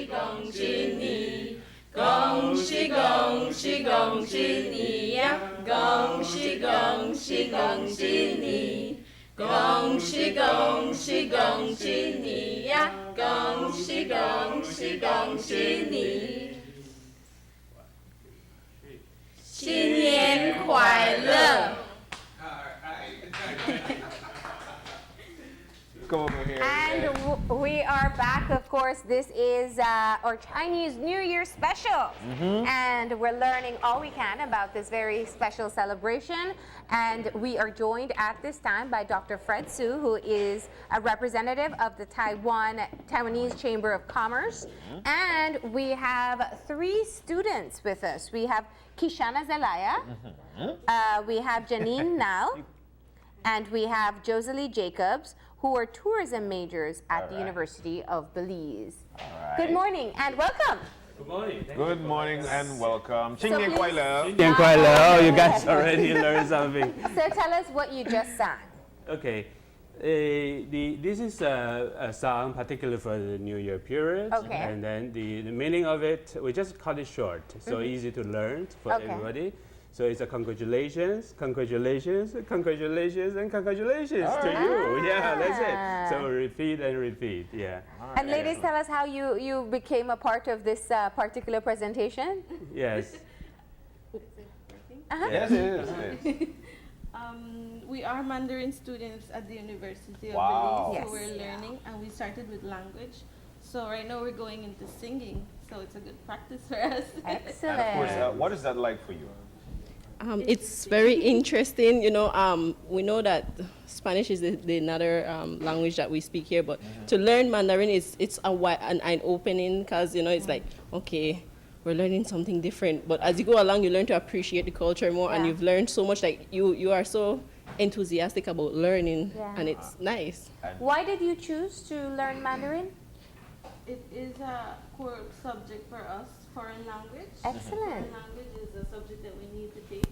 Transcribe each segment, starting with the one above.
恭喜你，恭喜恭喜恭喜你呀！恭喜恭喜恭喜你，恭喜恭喜恭喜你呀！恭喜恭喜恭喜你，新年快乐！Come over here. And we are back, of course. This is our Chinese New Year special. And we're learning all we can about this very special celebration. And we are joined at this time by Dr. Fred Su, who is a representative of the Taiwanese Chamber of Commerce. And we have 3 students with us. We have Kishana Zelaya, we have Janeen now, and we have Joselie Jacobs, who are tourism majors at the University of Belize. Good morning and welcome. Good morning. Good morning and welcome. Ching Nian Kuai Le. Oh, you guys already learned something. So tell us what you just sang. Okay. This is a song particularly for the New Year period. Okay. And then the meaning of it, we just cut it short, so easy to learn for everybody. So it's a congratulations, congratulations, congratulations, and congratulations to you. Yeah, that's it. So repeat and repeat. Yeah. And ladies, tell us how you became a part of this particular presentation. Yes. Yes, it is. We are Mandarin students at the University of Wow. Belize, so we're learning, and we started with language. So right now we're going into singing, so it's a good practice for us. Excellent. And of course, what is that like for you? It's very interesting. You know, we know that Spanish is the another language that we speak here, but to learn Mandarin it's an eye-opening, because you know it's like, okay, we're learning something different. But as you go along, you learn to appreciate the culture more, and you've learned so much. Like you are so enthusiastic about learning, and it's nice. Why did you choose to learn Mandarin? It is a core subject for us, foreign language. Excellent. Foreign language is a subject that we need to take.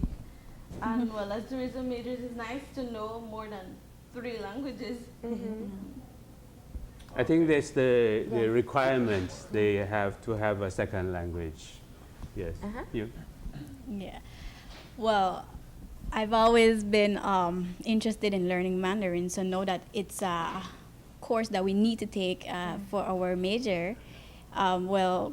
And well, as tourism majors, it's nice to know more than 3 languages. I think that's the requirement. They have to have a second language. Yes. You? Yeah. Well, I've always been interested in learning Mandarin, so know that it's a course that we need to take for our major. Well,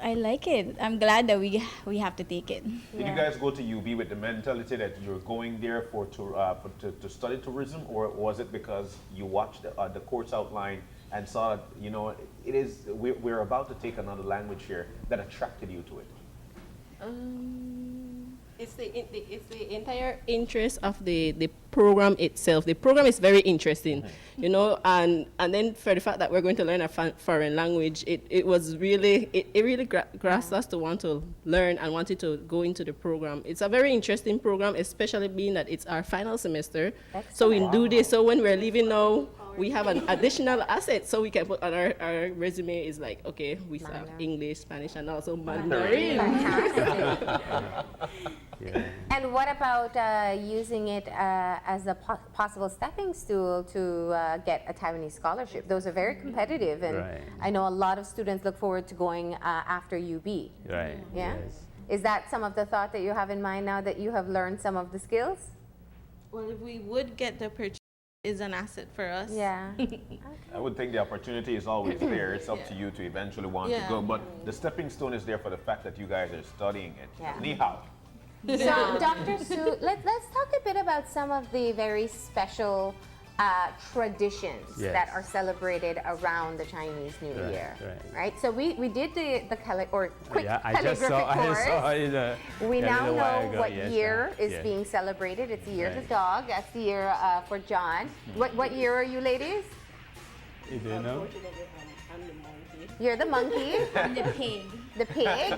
I like it. I'm glad that we have to take it. Did you guys go to UB with the mentality that you're going there to study tourism, or was it because you watched the course outline and saw that, you know, we're about to take another language here that attracted you to it? It's the entire interest of the program itself. The program is very interesting, you know, and then for the fact that we're going to learn a foreign language, it really grasped us to want to learn and wanted to go into the program. It's a very interesting program, especially being that it's our final semester. Excellent. So we do this, so when we're leaving now, we have an additional asset, so we can put on our resume is like, okay, we have English, Spanish, and also Mandarin. And what about using it as a possible stepping stool to get a Taiwanese scholarship? Those are very competitive, and I know a lot of students look forward to going after UB. Right. Yeah? Yes. Is that some of the thought that you have in mind now that you have learned some of the skills? Well, if we would get the opportunity, is an asset for us. Yeah. I would think the opportunity is always there. It's up to you to eventually want to go. But the stepping stone is there for the fact that you guys are studying it. Ni hao. So, Dr. Su, let's talk a bit about some of the very special traditions that are celebrated around the Chinese New Year, right? So we did the quick calligraphic course. We now know what year is being celebrated. It's the year of the dog. That's the year for John. What year are you, ladies? You do know? You're the monkey. I'm the pig. The pig?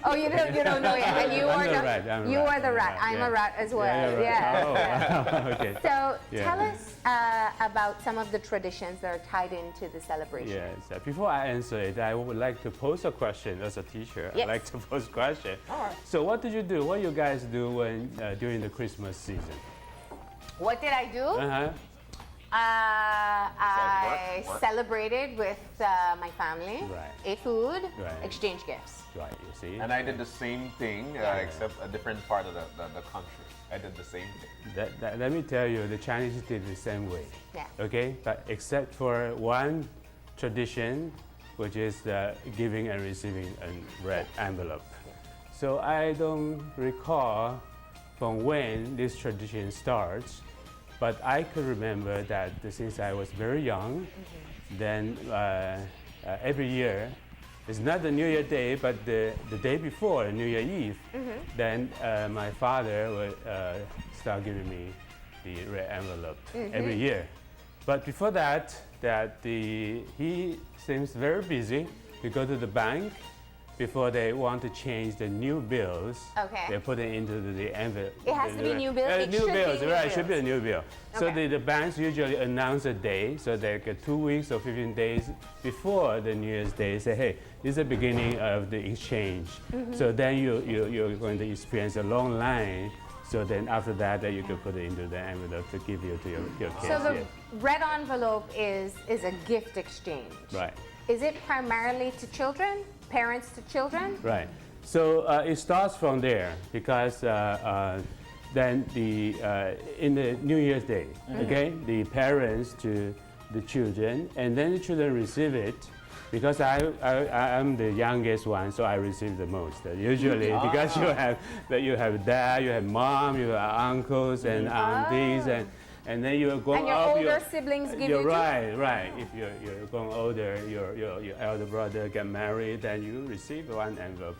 Oh, you don't know yet. And you are the rat. You are the rat. I'm a rat as well. Yeah. Oh, wow. Okay. So tell us about some of the traditions that are tied into the celebration. Yes. Before I answer it, I would like to pose a question as a teacher. Yes. I like to pose a question. All right. So what did you do? What you guys do when during the Christmas season? What did I do? I Work. celebrated with my family, Right. ate food, Right. exchanged gifts. Right, you see? And I did the same thing, except a different part of the country. I did the same thing. Let me tell you, the Chinese did the same way. Yeah. Okay, but except for one tradition, which is giving and receiving a red envelope. So I don't recall from when this tradition starts, but I could remember that since I was very young, then every year, it's not the New Year Day, but the day before, New Year Eve, then my father would start giving me the red envelope every year. But before that, he seems very busy to go to the bank before they want to change the new bills. Okay. They put it into the envelope. It has to be new bills? It New should be bills, new right? It should be a bills. new bill. So Okay. the banks usually announce a day, so they get 2 weeks or 15 days before the New Year's Day. Say, hey, this is the beginning of the exchange. So then you're going to experience a long line. So then after that, you can put it into the envelope to give you to your kids. So the yeah. red envelope is a gift exchange. Right. Is it primarily to children, parents to children? Right. So it starts from there because then in the New Year's Day, okay, the parents to the children, and then the children receive it. Because I'm the youngest one, so I receive the most. Usually, because you have dad, you have mom, you have uncles and aunties, and then you're going And your up. older siblings give you too? Right. If you're going older, your elder brother get married, then you receive one envelope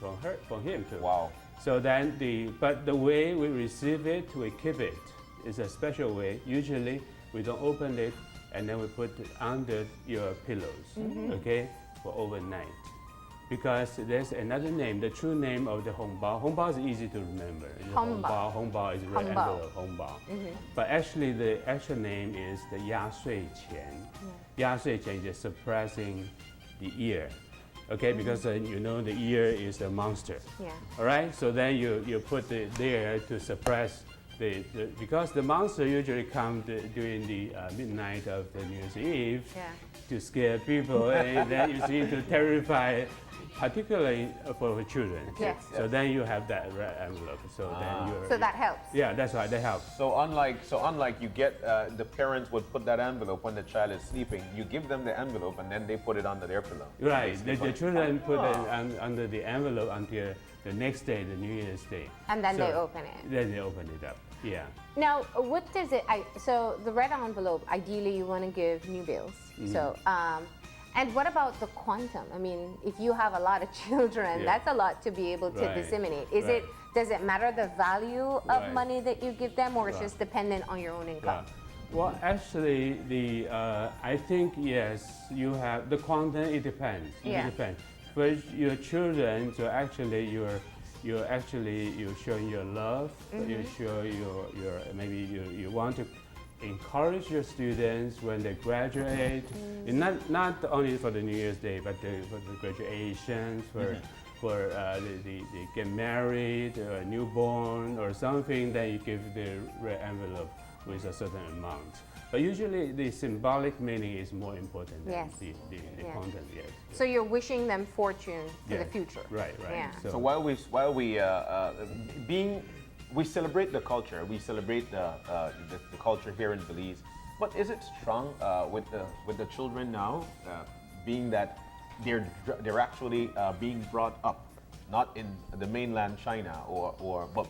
from him too. Wow. So then but the way we receive it, we keep it. It's a special way. Usually, we don't open it, and then we put it under your pillows, okay, for overnight. Because there's another name, the true name of the hongbao. Hongbao is easy to remember. Hongbao. Hongbao is red Hongbao. envelope, hongbao. But actually, the actual name is the ya sui qian. Ya sui qian is suppressing the ear, okay, because you know the ear is a monster. Yeah. All right, so then you put it there to suppress because the monster usually comes during the midnight of the New Year's Eve to scare people, and then you see to terrify, particularly for children. Yes. So then you have that red envelope. So then you're. So that helps. Yeah, that's right. That helps. So unlike you get the parents would put that envelope when the child is sleeping. You give them the envelope and then they put it under their pillow. Right. The children put it under the envelope until the next day, the New Year's Day. And then they open it. Then they open it up. Yeah. Now, what does it? So the red envelope. Ideally, you want to give new bills. So, and what about the quantum? I mean, if you have a lot of children, that's a lot to be able to Right. disseminate. Right. Does it matter the value of Right. money that you give them, or it's just dependent on your own income? Well, actually, I think yes, you have the content. It depends. Yeah. It depends. For your children, so actually you're showing your love. You show your maybe you want to encourage your students when they graduate, and not only for the New Year's Day, but for the graduations, for they get married, or newborn, or something. Then you give the red envelope with a certain amount. But usually the symbolic meaning is more important than Yes. the Yeah. content. Yes. So you're wishing them fortune for Yeah. the future. Right. Yeah. So we celebrate the culture, we celebrate the culture here in Belize. But is it strong with the children now, being that they're actually being brought up, not in the mainland China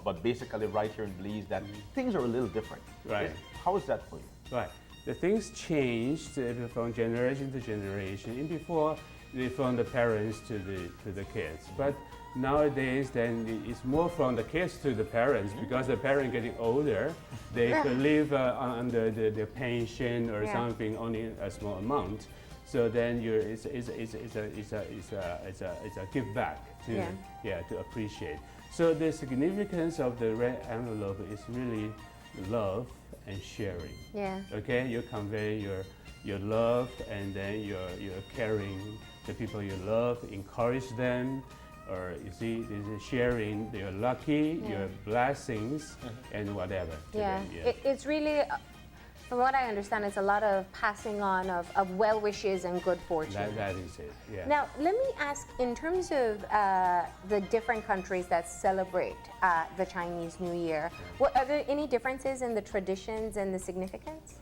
but basically right here in Belize, that things are a little different. Right. How is that for you? Right. The things changed from generation to generation. In before, from the parents to the kids. But nowadays, then it's more from the kids to the parents, because the parents getting older, they could live under the pension or something, only a small amount. So then it's a give back to appreciate. So the significance of the red envelope is really love and sharing. Yeah. Okay, you convey your love, and then you're caring the people you love, encourage them, or you see, this is sharing your lucky, your blessings, and whatever. to Yeah. them, It's really From what I understand, it's a lot of passing on of well wishes and good fortune. That is it. Yeah. Now, let me ask, in terms of the different countries that celebrate the Chinese New Year, are there any differences in the traditions and the significance?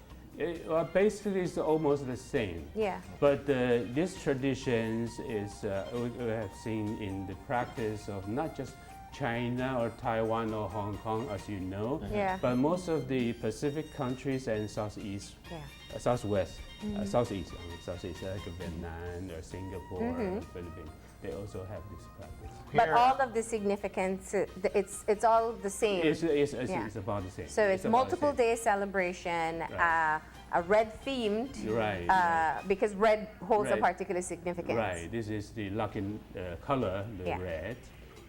Well, basically, it's almost the same. Yeah. But these traditions is we have seen in the practice of not just China or Taiwan or Hong Kong, as you know, Yeah. but most of the Pacific countries and Southeast, Southwest, Southeast, Southeast like Vietnam or Singapore, or Philippines, they also have this practice. But all of the significance, it's all the same. It's about the same. So it's about the multiple same. day celebration, Right. a red themed, Right. because red holds a Right. particular significance. Right. This is the lucky color, the Yeah. red.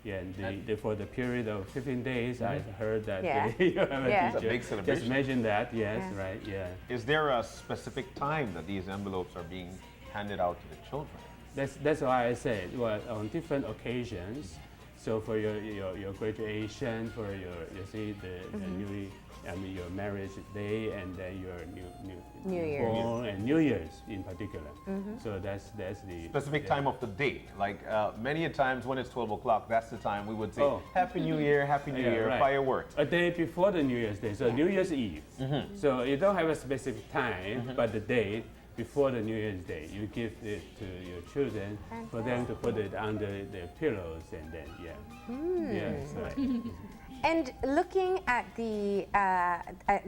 Yeah, and for the period of 15 days, I heard that Yeah. you have a Yeah. It's a teacher big celebration. just mentioned that. Yes, Yeah. right. Yeah. Is there a specific time that these envelopes are being handed out to the children? That's why I said, well, on different occasions. So for your graduation, for your marriage day, and then your New Year's. born and New Year's in particular. So that's the Specific yeah. time of the day. Like many a times when it's 12 o'clock, that's the time we would say, Oh. Happy New Year, Happy New Yeah, Year, right. fireworks. A day before the New Year's Day, so New Year's Eve. So you don't have a specific time, but the day before the New Year's Day, you give it to your children for them to put it under their pillows, and then yes, right. And looking at the,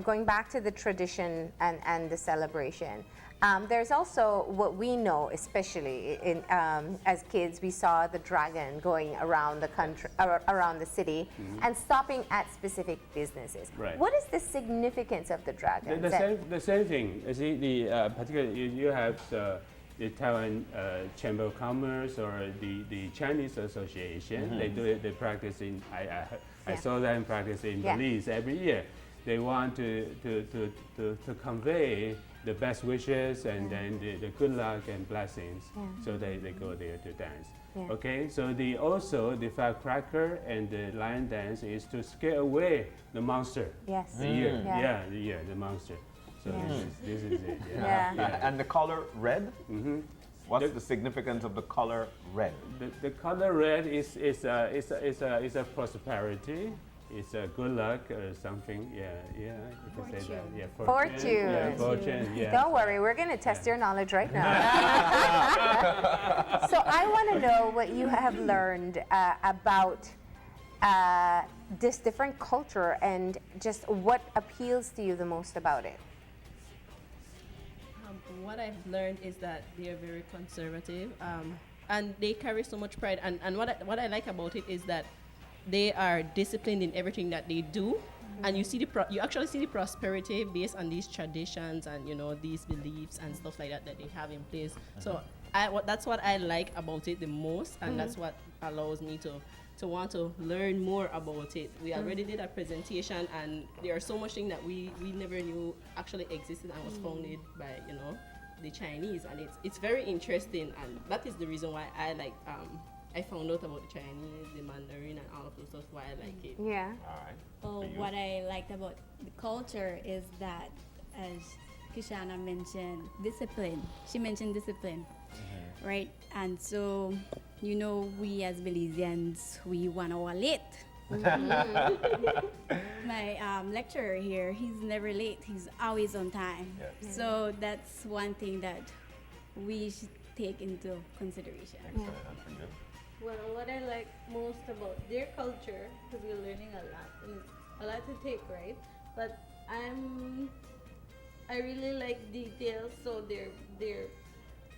going back to the tradition and the celebration, there's also what we know, especially in, as kids, we saw the dragon going around the country, around the city, and stopping at specific businesses. Right. What is the significance of the dragon? The same thing. You see, the particularly you have the Taiwan Chamber of Commerce or the Chinese Association. They do it. They practice in. I saw them practice in Belize every year. They want to convey the best wishes and then the good luck and blessings. So they go there to dance. Okay, so the firecracker and the lion dance is to scare away the monster. Yes. The year, the monster. So this is it. Yeah. And the color red? What's the significance of the color red? The color red is a prosperity. It's a good luck or something. Yeah. You can say that. Yeah, Fortune. Yeah, fortune. Yeah. Don't worry, we're going to test your knowledge right now. So I want to know what you have learned about this different culture and just what appeals to you the most about it. What I've learned is that they are very conservative, and they carry so much pride. And what I like about it is that they are disciplined in everything that they do, and you see you actually see the prosperity based on these traditions and these beliefs and stuff like that they have in place. So that's what I like about it the most, and that's what allows me to want to learn more about it. We already did a presentation, and there are so much things that we never knew actually existed and was founded by the Chinese, and it's very interesting, and that is the reason why I like I found out about the Chinese, the Mandarin, and all of those stuff. Why I like it. Yeah. All right. Oh, what I liked about the culture is that, as Kishana mentioned, discipline. She mentioned discipline, right? And so, we as Belizeans, we 1 hour late. My lecturer here, he's never late. He's always on time. Yes. So that's one thing that we should take into consideration. Excellent. That's pretty good. Well, what I like most about their culture, because we're learning a lot, and it's a lot to take, right? But I really like details, so their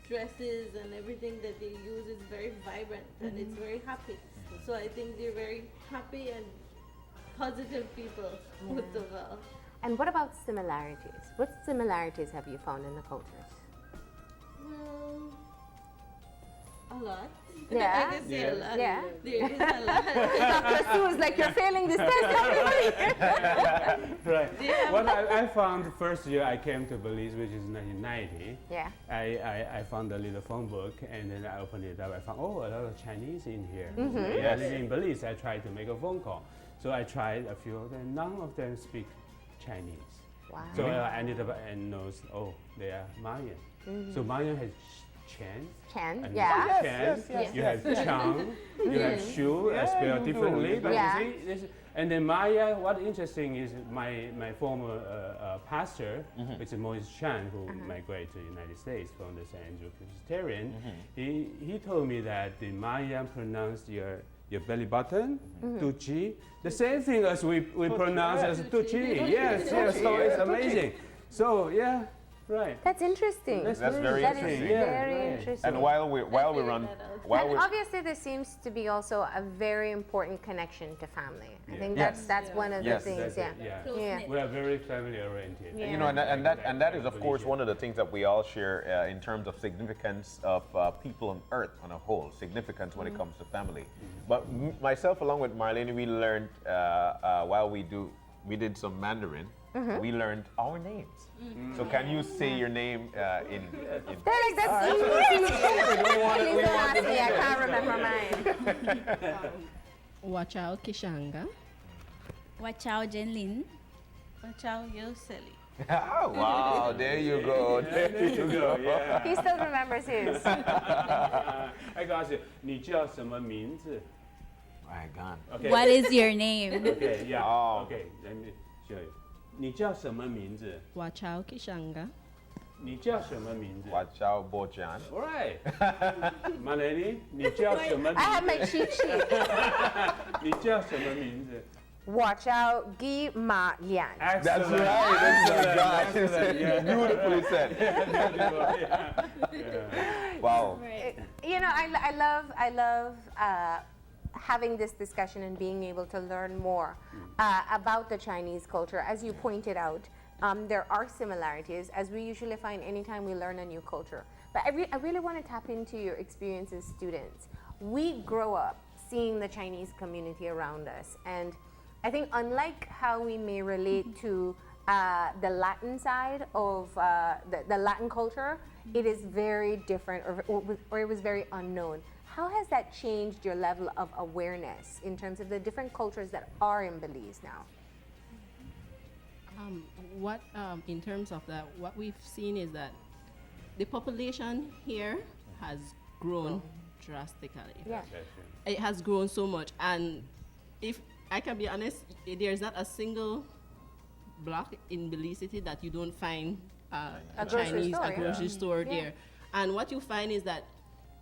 dresses and everything that they use is very vibrant and it's very happy. So I think they're very happy and positive people, most of all. And what about similarities? What similarities have you found in the cultures? Well, a lot. Yeah. I can say a lot. Yeah. There is a lot. Dr. Sue is like, you're failing this test. Right. What I found the first year I came to Belize, which is 1990. Yeah. I found a little phone book, and then I opened it up. I found a lot of Chinese in here. I live in Belize. I tried to make a phone call, so I tried a few of them. None of them speak Chinese. Wow. So I ended up and knows, oh, they are Mayan. So Mayan has Chen. Chen, And yeah. Chen, you have Chang, you have Shu, spelled differently. But Yeah. you see, and then Maya, what interesting is my former pastor, which is Moses Chan, who migrated to the United States from the San Andrew Presbyterian, he told me that the Maya pronounce your belly button, tuchi, the same thing as we pronounce as tuchi. Yes, so it's amazing. So yeah, right. That's interesting. That's very That is interesting. very interesting. And while we run, while And we obviously, there seems to be also a very important connection to family. I think Yes. that's one of the Yes. things. That's Yeah. it, Yeah. We are very family oriented. Yeah. you know, and that is of course one of the things that we all share in terms of significance of people on Earth on a whole, significance when it comes to family. But myself, along with Marlene, we learned while we did some Mandarin. We learned our names. So can you say your name in Derek, that's easy. Please don't ask me. I can't remember mine. Watch out, Kishanga. Watch out, Janeen. Watch out, Joselie. Oh, wow, there you go. There you go. Yeah. He still remembers his. I got you. 你叫什么名字? My God. Okay. What is your name? Okay, yeah. Oh. Okay, let me show you. 你叫什么名字? Watch out, Kishanga. 你叫什么名字? Watch out, Bochan. All right. Maleni, 你叫什么 I have 名 my cheat sheet. 字? 你叫什么名字? Watch out, Guy Ma Lian. That's Excellent. right. That's Excellent, yeah. beautifully said. Wow. You know, I love having this discussion and being able to learn more about the Chinese culture. As you pointed out, there are similarities, as we usually find anytime we learn a new culture. But I really want to tap into your experience as students. We grow up seeing the Chinese community around us, and I think unlike how we may relate to the Latin side of the Latin culture, it is very different, or it was very unknown. How has that changed your level of awareness in terms of the different cultures that are in Belize now? In terms of that, what we've seen is that the population here has grown drastically. Yeah. It has grown so much, and if I can be honest, there's not a single block in Belize City that you don't find a grocery Chinese store, yeah. grocery store Yeah. there. And what you find is that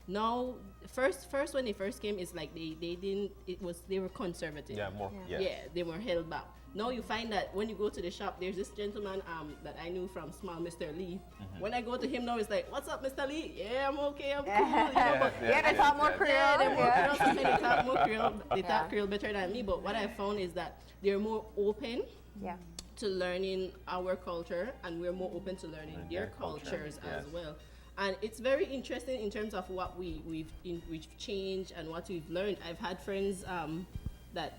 now, first when they first came, it's like they were conservative. Yeah, more. Yeah. Yeah. Yeah, they were held back. Now you find that when you go to the shop, there's this gentleman that I knew from Small, Mr. Lee. When I go to him now, it's like, "What's up, Mr. Lee? Yeah, I'm okay, I'm cool." You know, but Yeah, they talk more Creole. yeah, they're more Yeah. Creole. Sometimes they talk more Creole. They Yeah. talk Creole better than me. But what I found is that they're more open Yeah. to learning our culture, and we're more open to learning And their their culture, cultures as yes. well. And it's very interesting in terms of what we've changed and what we've learned. I've had friends that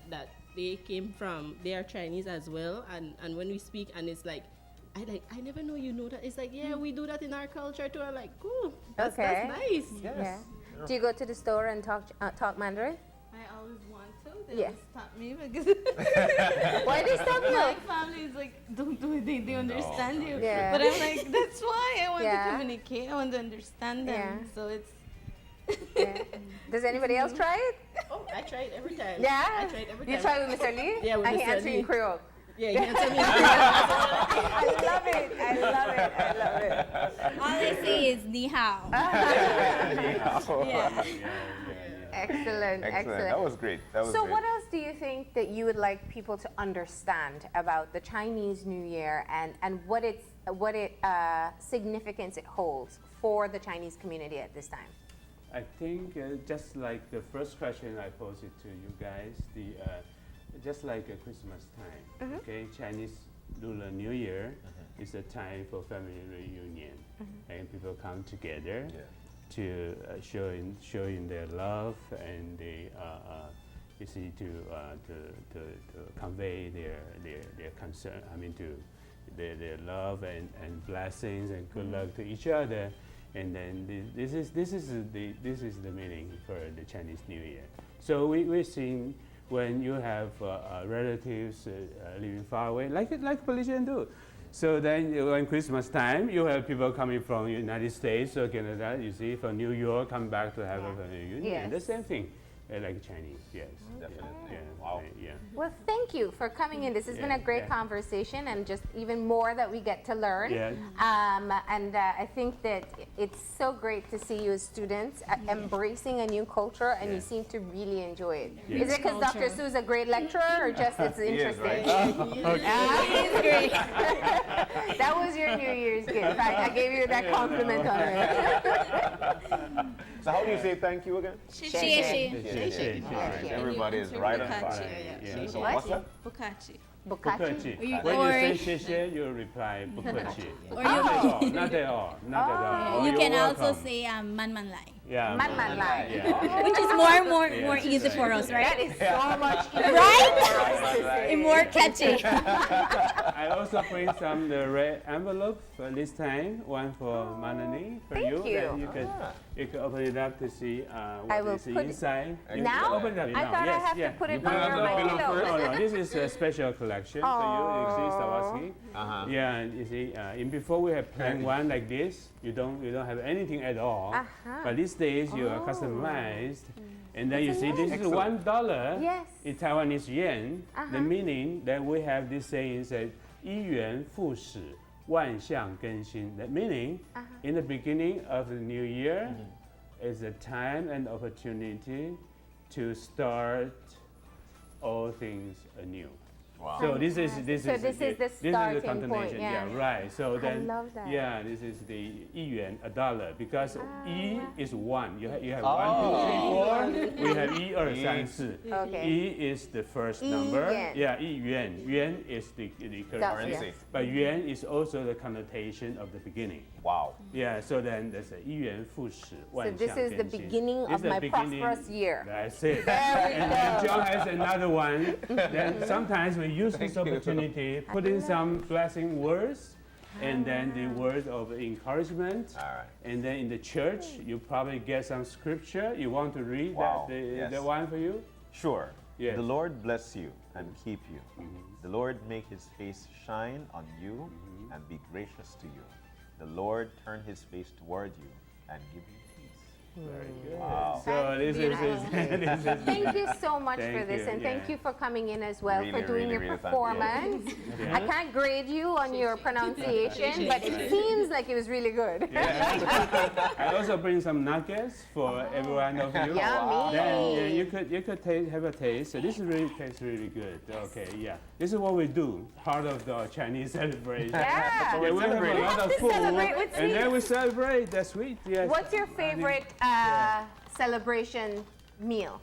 they came from, they are Chinese as well, and when we speak, and it's like, I never know you know that. It's like, yeah, we do that in our culture too. I'm like, cool, that's Okay. nice. Yes. Yeah. Do you go to the store and talk Mandarin? I always want to. They Yeah. always stop me because Why they stop you? my family is like, don't do it. They understand you. Yeah. But I'm like, that's why I want Yeah. to communicate. I want to understand them. Yeah. So it's. Yeah. Does anybody else try it? Oh, I try it every time. Yeah. I try it every time. You try with Mr. Lee? Yeah, with And he Mr. answer you in Lee. Creole. Yeah, you can tell me. I love it. I love it. I love it. All I say is ni hao. Yeah. Excellent. Excellent. That was great. That was So great. what else do you think that you would like people to understand about the Chinese New Year and what significance it holds for the Chinese community at this time? I think just like the first question I posed to you guys, just like Christmas time, okay, Chinese Lunar New Year is a time for family reunion, and people come together to showing their love and you see to convey their concern. I mean to their love and blessings and good luck to each other. And then this is the meaning for the Chinese New Year. So we're seeing when you have relatives living far away, like Belizean do, So then when Christmas time, you have people coming from United States or Canada, you see, from New York, come back to have a family reunion. Yes. The same thing, like Chinese, yes. Definitely. Yeah. Wow. Yeah. Well, thank you for coming in. This has been a great conversation, and just even more that we get to learn. Yeah. And I think that it's so great to see you as students embracing a new culture, and you seem to really enjoy it. Yeah. Is it because Dr. Sue's a great lecturer, or just it's interesting? It's great. That was your New Year's gift. I gave you that compliment on it. So how do you say thank you again? She. All right, everybody is right on fire. Yeah. So what's that? Bukachi. Bukachi. Bukachi. When you say "谢谢," you reply "bukachi." Or Not at all. Not at all. you You're can also welcome. say man lai. Yeah. Man man lai. Yeah. Which is more easy for us, That right? is so much easier Right? for us to say. And more catchy. I also bring some the red envelope for this time. One for Manani for Thank you. you. Then you can open it up to see I what will is put it- inside. You Now? can open it up I now. thought I Yes, have yeah. to put it You put under on my the pillow. No, this is a special collection for you. You see, Sawasaki. Yeah, and you see, before we have plain one like this, you don't have anything at all. But these days you are customized, and then you see this is $1 Yes. in Taiwanese yen. The meaning that we have this saying said 一元复始，万象更新. That meaning, in the beginning of the new year, is a time and opportunity to start all things anew. Wow. So this is So this is the starting continuation. point, yeah. Right. So then, love that. yeah, this is the 一元, a dollar, because 一 is one. You have 1, 2, 3, 4. We have 一二三四. Okay. 一 is the first number. 元. Yeah, 一元. Yuan is the currency. Yes. But yuan is also the connotation of the beginning. Wow. Yeah, so then there's a 一元复始, So this is the beginning of my prosperous year. That's it. There we And then John has another one. Then sometimes we use this opportunity, put in some blessing words, and then the words of encouragement. All right. And then in the church, you probably get some scripture. You want to read Wow, the yes. one for you? Sure. Yes. The Lord bless you and keep you. The Lord make his face shine on you and be gracious to you. The Lord turn his face toward you and give you peace. Very good. Wow. So this is, this is Thank you so much for Thank this, you, and thank yeah. you for coming in as well, Really, for doing really, your really thank you. performance. I can't grade you on your pronunciation, but it seems like it was really good. I also bring some nuggets for every one of you. Yummy. Then yeah, you could have a taste. So this really tastes really good. Okay, yeah. This is what we do. Part of the Chinese celebration. Yeah. Yeah, we have a We lot have of to food, celebrate with and then sweets. we celebrate the sweet. Yes. What's your favorite celebration meal?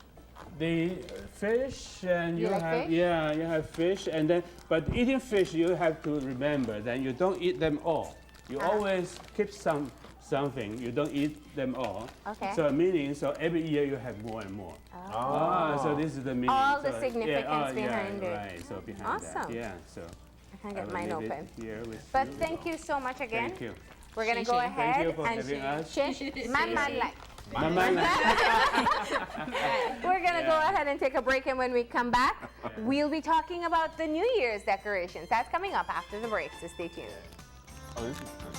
The fish, and You you like have fish? yeah, you have fish, and then but eating fish you have to remember that you don't eat them all. You always keep something. You don't eat them all. Okay. So meaning every year you have more and more. So this is the meaning. All the So, significance behind it. Right. So behind Awesome. that, yeah. So I can I get will mine leave it open. here with But you. thank you so much again. Thank you. We're gonna go Thank ahead you for and having us. man like. Mama. We're gonna go ahead and take a break, and when we come back, we'll be talking about the New Year's decorations. That's coming up after the break, so stay tuned. Oh, this is good.